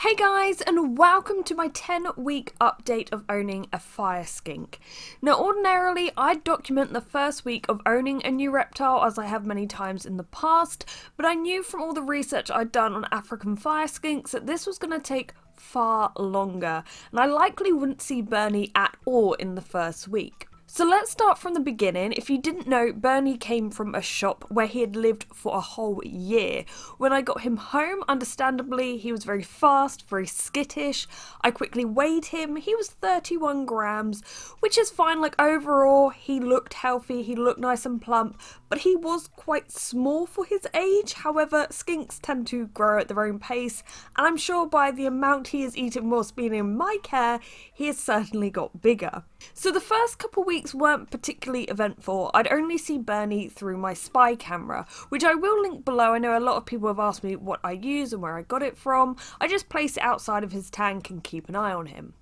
Hey guys, and welcome to my 10-week update of owning a fire skink. Now ordinarily I'd document the first week of owning a new reptile as I have many times in the past, but I knew from all the research I'd done on African fire skinks that this was going to take far longer, and I likely wouldn't see Bernie at all in the first week. So let's start from the beginning. If you didn't know, Bernie came from a shop where he had lived for a whole year. When I got him home, understandably, he was very fast, very skittish. I quickly weighed him. He was 31 grams, which is fine. Like overall, he looked healthy, he looked nice and plump, but he was quite small for his age. However, skinks tend to grow at their own pace, and I'm sure by the amount he has eaten whilst being in my care, he has certainly got bigger. So the first couple weeks weren't particularly eventful. I'd only see Bernie through my spy camera, which I will link below. I know a lot of people have asked me what I use and where I got it from. I just place it outside of his tank and keep an eye on him.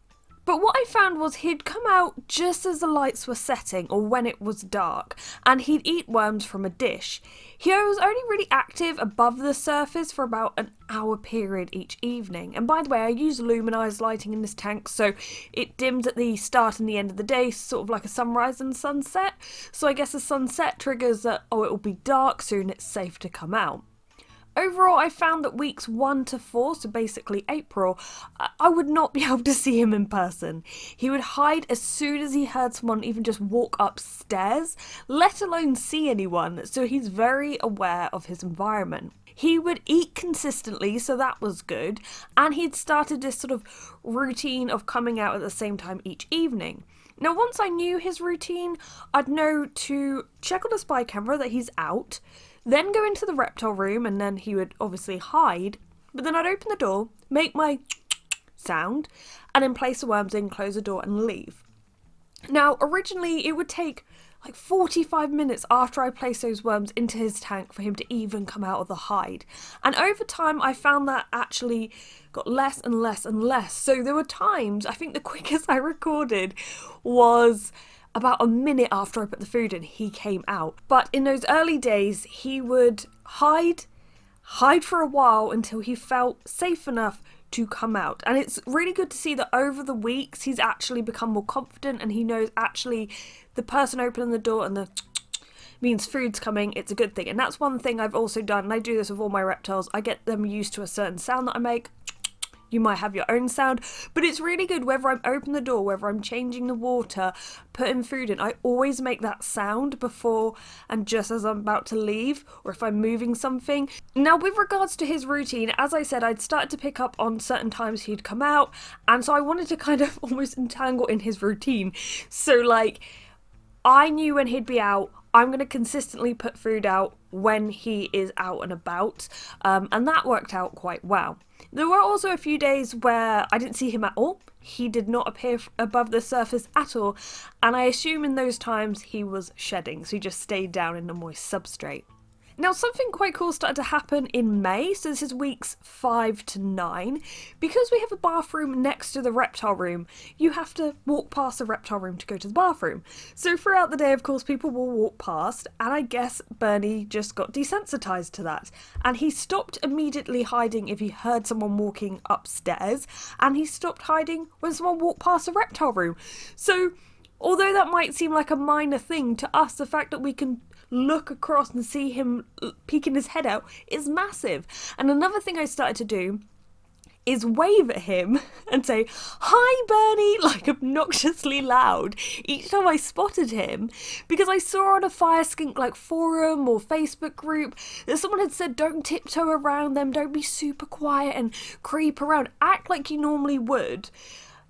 But what I found was he'd come out just as the lights were setting or when it was dark, and he'd eat worms from a dish. He was only really active above the surface for about an hour period each evening. And by the way, I use luminized lighting in this tank, so it dims at the start and the end of the day, sort of like a sunrise and sunset. So I guess the sunset triggers that, oh, it will be dark soon, it's safe to come out. Overall, I found that weeks 1 to 4, so basically April, I would not be able to see him in person. He would hide as soon as he heard someone even just walk upstairs, let alone see anyone, so he's very aware of his environment. He would eat consistently, so that was good, and he'd started this sort of routine of coming out at the same time each evening. Now, once I knew his routine, I'd know to check on the spy camera that he's out, then go into the reptile room, and then he would obviously hide, but then I'd open the door, make my sound, and then place the worms in, close the door and leave. Now, originally it would take like 45 minutes after I placed those worms into his tank for him to even come out of the hide. And over time I found that actually got less and less and less. So there were times, I think the quickest I recorded was about a minute after I put the food in, he came out. But in those early days, he would hide for a while until he felt safe enough to come out. And it's really good to see that over the weeks, he's actually become more confident, and he knows actually the person opening the door and the means food's coming, it's a good thing. And that's one thing I've also done, and I do this with all my reptiles. I get them used to a certain sound that I make. You might have your own sound, but it's really good whether I'm opening the door, whether I'm changing the water, putting food in, I always make that sound before and just as I'm about to leave, or if I'm moving something. Now, with regards to his routine, as I said, I'd started to pick up on certain times he'd come out, and so I wanted to kind of almost entangle in his routine. So like, I knew when he'd be out, I'm going to consistently put food out when he is out and about, and that worked out quite well. There were also a few days where I didn't see him at all. He did not appear above the surface at all, and I assume in those times he was shedding, so he just stayed down in a moist substrate. Now, something quite cool started to happen in May, so this is weeks 5 to 9. Because we have a bathroom next to the reptile room, you have to walk past the reptile room to go to the bathroom. So throughout the day, of course, people will walk past, and I guess Bernie just got desensitized to that. And he stopped immediately hiding if he heard someone walking upstairs, and he stopped hiding when someone walked past the reptile room. So although that might seem like a minor thing, to us, the fact that we can look across and see him peeking his head out is massive. And another thing I started to do is wave at him and say, "Hi Bernie," like obnoxiously loud each time I spotted him, because I saw on a fire skink like forum or Facebook group that someone had said don't tiptoe around them, don't be super quiet and creep around, act like you normally would,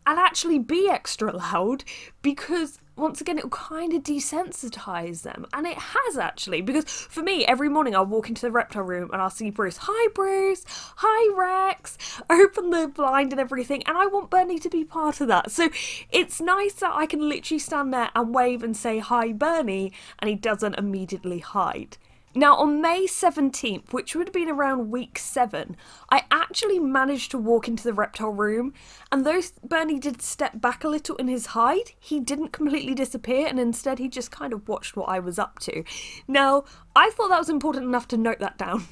and actually be extra loud, because once again, it'll kind of desensitize them. And it has actually, because for me, every morning I'll walk into the reptile room and I'll see Bruce. "Hi Bruce, hi Rex," open the blind and everything, and I want Bernie to be part of that. So it's nice that I can literally stand there and wave and say "Hi Bernie," and he doesn't immediately hide. Now, on May 17th, which would have been around week 7, I actually managed to walk into the reptile room, and though Bernie did step back a little in his hide, he didn't completely disappear, and instead he just kind of watched what I was up to. Now, I thought that was important enough to note that down.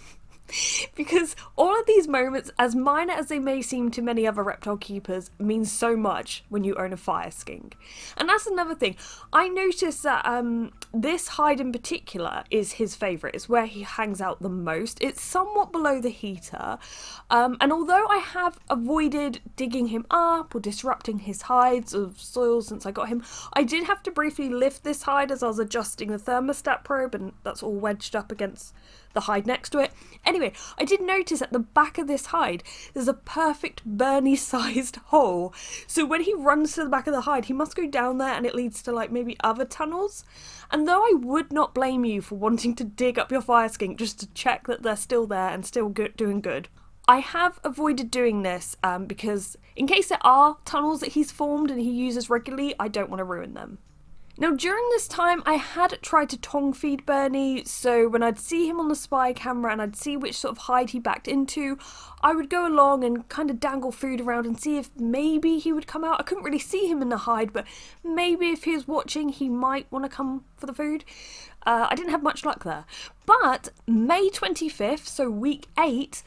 because all of these moments, as minor as they may seem to many other reptile keepers, mean so much when you own a fire skink. And that's another thing. I noticed that this hide in particular is his favourite. It's where he hangs out the most. It's somewhat below the heater. And although I have avoided digging him up or disrupting his hides of soil since I got him, I did have to briefly lift this hide as I was adjusting the thermostat probe, and that's all wedged up against the hide next to it. Anyway, I did notice at the back of this hide there's a perfect Bernie-sized hole. So when he runs to the back of the hide, he must go down there, and it leads to like maybe other tunnels. And though I would not blame you for wanting to dig up your fire skink just to check that they're still there and still doing good, I have avoided doing this because in case there are tunnels that he's formed and he uses regularly, I don't want to ruin them. Now, during this time, I had tried to tong feed Bernie, so when I'd see him on the spy camera and I'd see which sort of hide he backed into, I would go along and kind of dangle food around and see if maybe he would come out. I couldn't really see him in the hide, but maybe if he was watching, he might want to come for the food. I didn't have much luck there. But May 25th, so week 8,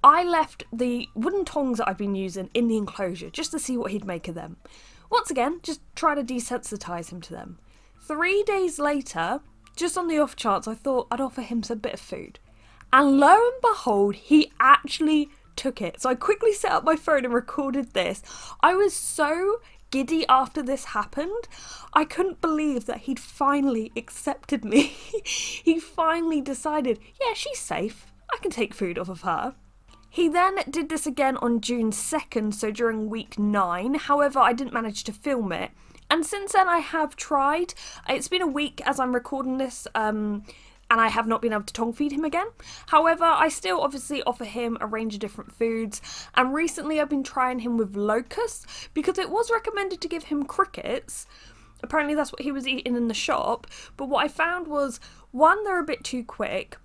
I left the wooden tongs that I've been using in the enclosure just to see what he'd make of them. Once again, just try to desensitise him to them. 3 days later, just on the off chance, I thought I'd offer him some bit of food. And lo and behold, he actually took it. So I quickly set up my phone and recorded this. I was so giddy after this happened. I couldn't believe that he'd finally accepted me. He finally decided, yeah, she's safe. I can take food off of her. He then did this again on June 2nd, so during week 9. However, I didn't manage to film it. And since then I have tried. It's been a week as I'm recording this, and I have not been able to tong feed him again. However, I still obviously offer him a range of different foods. And recently I've been trying him with locusts, because it was recommended to give him crickets. Apparently that's what he was eating in the shop. But what I found was, 1, they're a bit too quick.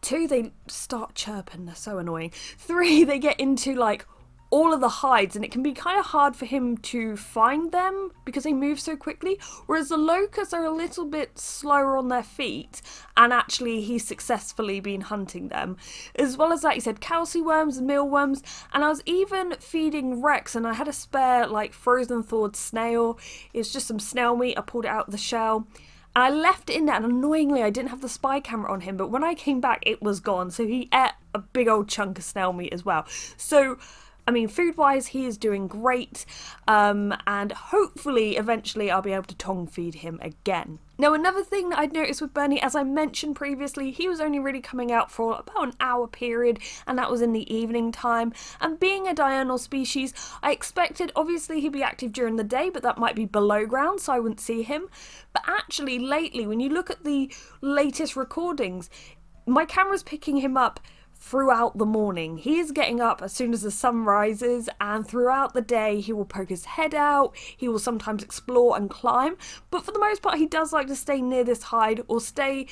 2, they start chirping, they're so annoying. 3, they get into like all of the hides and it can be kind of hard for him to find them because they move so quickly, whereas the locusts are a little bit slower on their feet, and actually he's successfully been hunting them. As well as that, he said calci worms and mealworms, and I was even feeding Rex, and I had a spare like frozen thawed snail. It's just some snail meat. I pulled it out of the shell. And I left it in there, and annoyingly I didn't have the spy camera on him, but when I came back it was gone, so he ate a big old chunk of snail meat as well. So, I mean, food-wise he is doing great, and hopefully eventually I'll be able to tong feed him again. Now, another thing that I'd noticed with Bernie, as I mentioned previously, he was only really coming out for about an hour period, and that was in the evening time. And being a diurnal species, I expected obviously he'd be active during the day, but that might be below ground, so I wouldn't see him. But actually, lately, when you look at the latest recordings, my camera's picking him up throughout the morning. He is getting up as soon as the sun rises, and throughout the day he will poke his head out, he will sometimes explore and climb, but for the most part he does like to stay near this hide or stay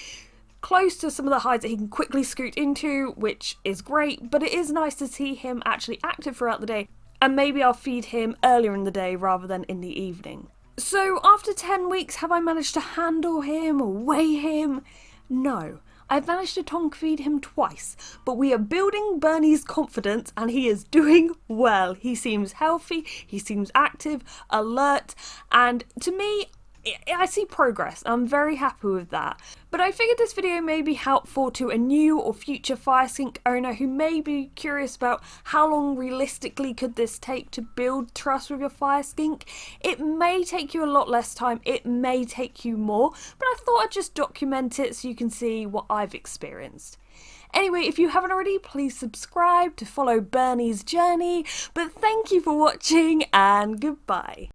close to some of the hides that he can quickly scoot into, which is great. But it is nice to see him actually active throughout the day, and maybe I'll feed him earlier in the day rather than in the evening. So after 10 weeks, have I managed to handle him or weigh him? No. I've managed to tong feed him twice, but we are building Bernie's confidence and he is doing well. He seems healthy, he seems active, alert, and to me, I see progress. I'm very happy with that. But I figured this video may be helpful to a new or future fire skink owner who may be curious about how long realistically could this take to build trust with your fire skink. It may take you a lot less time, it may take you more, but I thought I'd just document it so you can see what I've experienced. Anyway, if you haven't already, please subscribe to follow Bernie's journey. But thank you for watching, and goodbye.